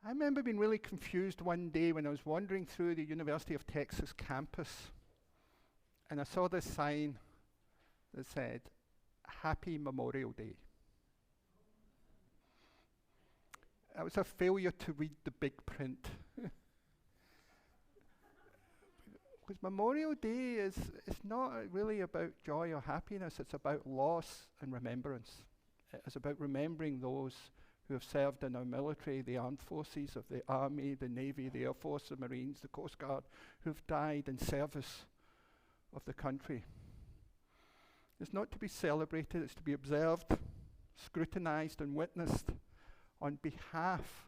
I remember being really confused one day when I was wandering through the University of Texas campus, and I saw this sign that said, Happy Memorial Day. It was a failure to read the big print. Because Memorial Day is not really about joy or happiness, it's about loss and remembrance. It's about remembering those who have served in our military, the armed forces of the Army, the Navy, the Air Force, the Marines, the Coast Guard, who've died in service of the country. It's not to be celebrated, it's to be observed, scrutinized and witnessed on behalf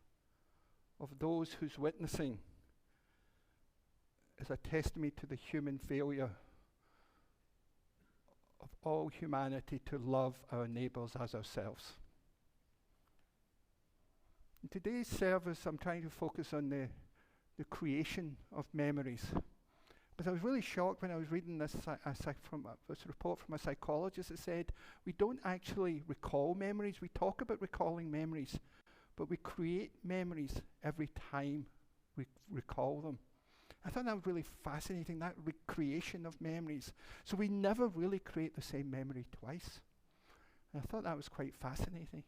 of those whose witnessing is a testimony to the human failure of all humanity to love our neighbours as ourselves. In today's service, I'm trying to focus on the creation of memories. But I was really shocked when I was reading this report from a psychologist that said we don't actually recall memories. We talk about recalling memories, but we create memories every time we recall them. I thought that was really fascinating, that recreation of memories. So we never really create the same memory twice. And I thought that was quite fascinating.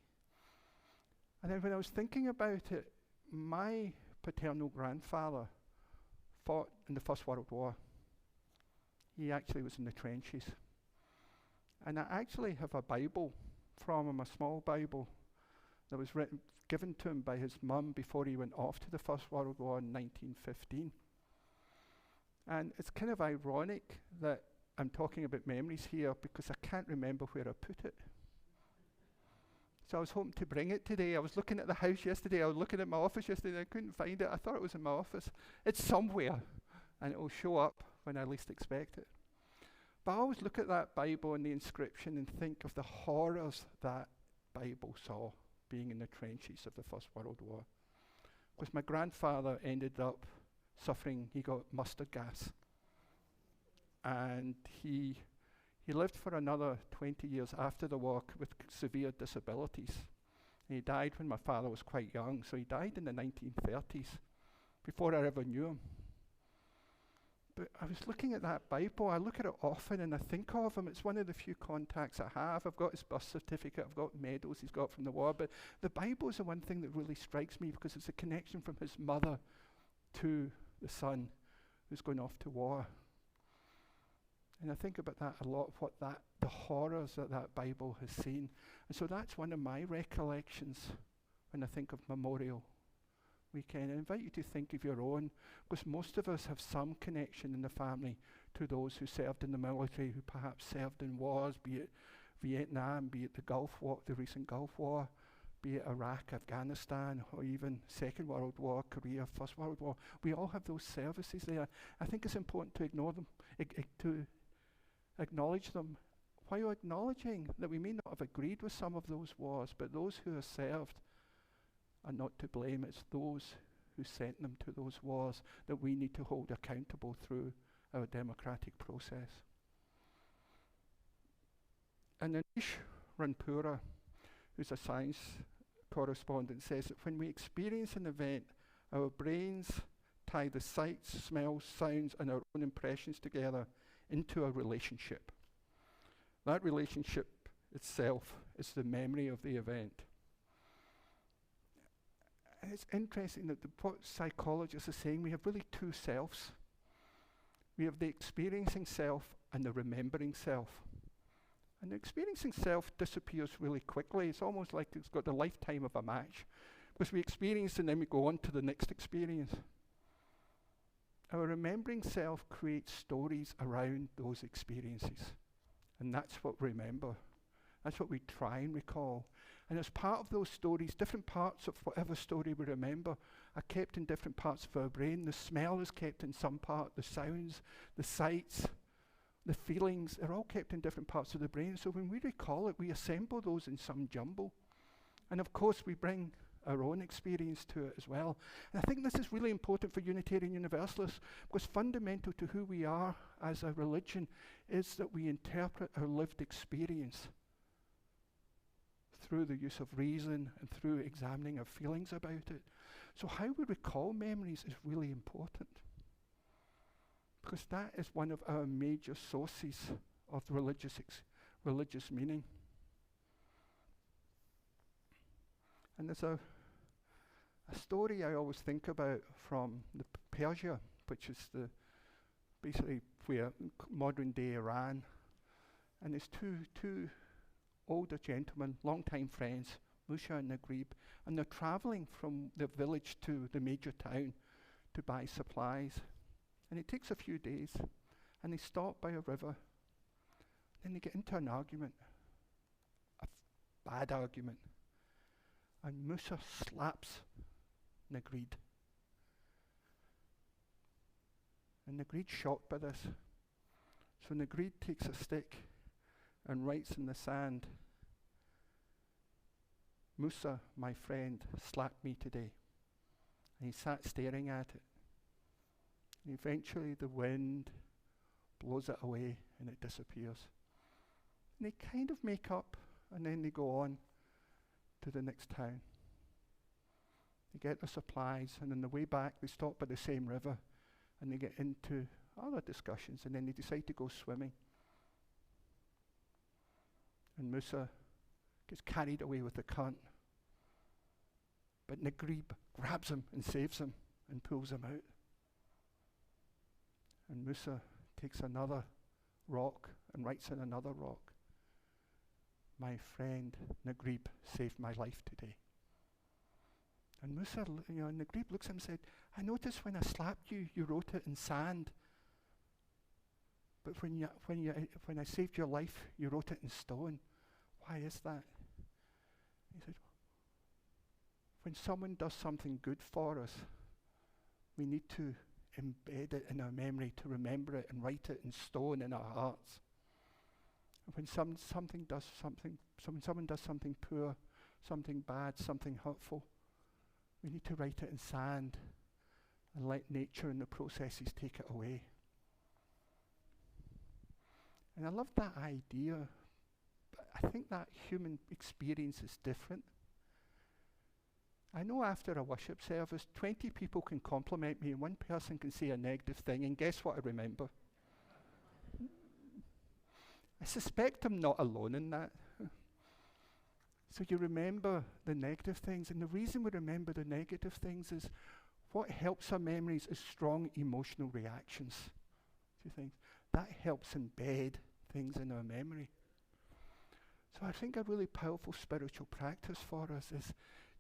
And then when I was thinking about it, my paternal grandfather fought in the First World War. He actually was in the trenches. And I actually have a Bible from him, a small Bible, that was given to him by his mum before he went off to the First World War in 1915. And it's kind of ironic that I'm talking about memories here because I can't remember where I put it. So I was hoping to bring it today. I was looking at the house yesterday. I was looking at my office yesterday. I couldn't find it. I thought it was in my office. It's somewhere, and it will show up when I least expect it. But I always look at that Bible and the inscription and think of the horrors that Bible saw being in the trenches of the First World War. Because my grandfather ended up suffering. He got mustard gas. And he lived for another 20 years after the war with severe disabilities. And he died when my father was quite young, so he died in the 1930s, before I ever knew him. But I was looking at that Bible, I look at it often and I think of him. It's one of the few contacts I have. I've got his birth certificate, I've got medals he's got from the war, but the Bible is the one thing that really strikes me because it's a connection from his mother to the son who's going off to war. And I think about that a lot, the horrors that Bible has seen. And so that's one of my recollections when I think of Memorial Weekend. I invite you to think of your own, because most of us have some connection in the family to those who served in the military, who perhaps served in wars, be it Vietnam, be it the Gulf War, the recent Gulf War, be it Iraq, Afghanistan, or even Second World War, Korea, First World War. We all have those services there. I think it's important to ignore them, to acknowledge them, while acknowledging that we may not have agreed with some of those wars, but those who have served are not to blame. It's those who sent them to those wars that we need to hold accountable through our democratic process. And Anish Ranpura, who's a science correspondent, says that when we experience an event, our brains tie the sights, smells, sounds, and our own impressions together into a relationship. That relationship itself is the memory of the event. And it's interesting that what psychologists are saying, we have really two selves. We have the experiencing self and the remembering self. And the experiencing self disappears really quickly. It's almost like it's got the lifetime of a match, because we experience and then we go on to the next experience. Our remembering self creates stories around those experiences. And that's what we remember. That's what we try and recall. And as part of those stories, different parts of whatever story we remember are kept in different parts of our brain. The smell is kept in some part, the sounds, the sights, the feelings are all kept in different parts of the brain. So when we recall it, we assemble those in some jumble. And of course, we bring our own experience to it as well. And I think this is really important for Unitarian Universalists, because fundamental to who we are as a religion is that we interpret our lived experience through the use of reason and through examining our feelings about it. So how we recall memories is really important, because that is one of our major sources of religious meaning. And there's a story I always think about from Persia, which is basically where modern day Iran. And there's two older gentlemen, long-time friends, Musa and Nagrib, and they're traveling from the village to the major town to buy supplies. And it takes a few days, and they stop by a river. Then they get into an argument, a bad argument. And Musa slaps Nagrib. And Nagrid's shocked by this. So Nagrib takes a stick and writes in the sand, "Musa, my friend, slapped me today." And he sat staring at it. And eventually the wind blows it away and it disappears. And they kind of make up, and then they go on to the next town. They get their supplies, and on the way back they stop by the same river, and they get into other discussions, and then they decide to go swimming. And Musa gets carried away with the current. But Nagrib grabs him and saves him and pulls him out. And Musa takes another rock and writes on another rock, "My friend Nagrib saved my life today." And Musa, Nagrib looks at him and said, "I noticed when I slapped you, you wrote it in sand. But when I saved your life, you wrote it in stone. Why is that?" He said, "When someone does something good for us, we need to embed it in our memory, to remember it and write it in stone in our hearts. And when someone does something poor, something bad, something hurtful, we need to write it in sand and let nature and the processes take it away." And I love that idea, but I think that human experience is different. I know after a worship service, 20 people can compliment me and one person can say a negative thing, and guess what I remember? I suspect I'm not alone in that. So you remember the negative things, and the reason we remember the negative things is what helps our memories is strong emotional reactions to things. That helps embed things in our memory. So I think a really powerful spiritual practice for us is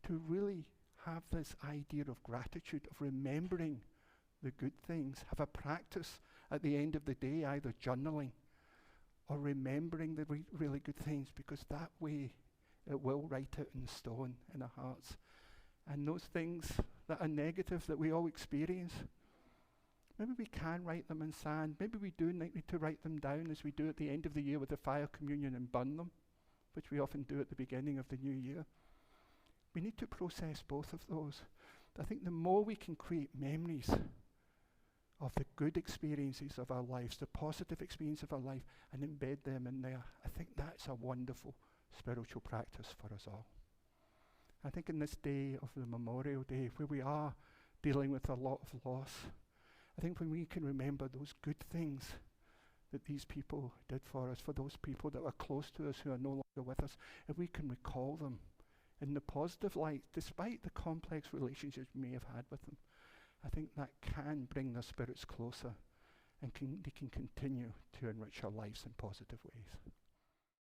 to really have this idea of gratitude, of remembering the good things. Have a practice at the end of the day, either journaling or remembering the really good things, because that way it will write it in stone in our hearts. And those things that are negative that we all experience, maybe we can write them in sand. Maybe we do need to write them down as we do at the end of the year with the fire communion and burn them, which we often do at the beginning of the new year. We need to process both of those. I think the more we can create memories of the good experiences of our lives, the positive experience of our life, and embed them in there, I think that's a wonderful spiritual practice for us all. I think in this day of the Memorial Day, where we are dealing with a lot of loss, I think when we can remember those good things that these people did for us, for those people that were close to us who are no longer with us, if we can recall them in the positive light, despite the complex relationships we may have had with them, I think that can bring their spirits closer, and they can continue to enrich our lives in positive ways.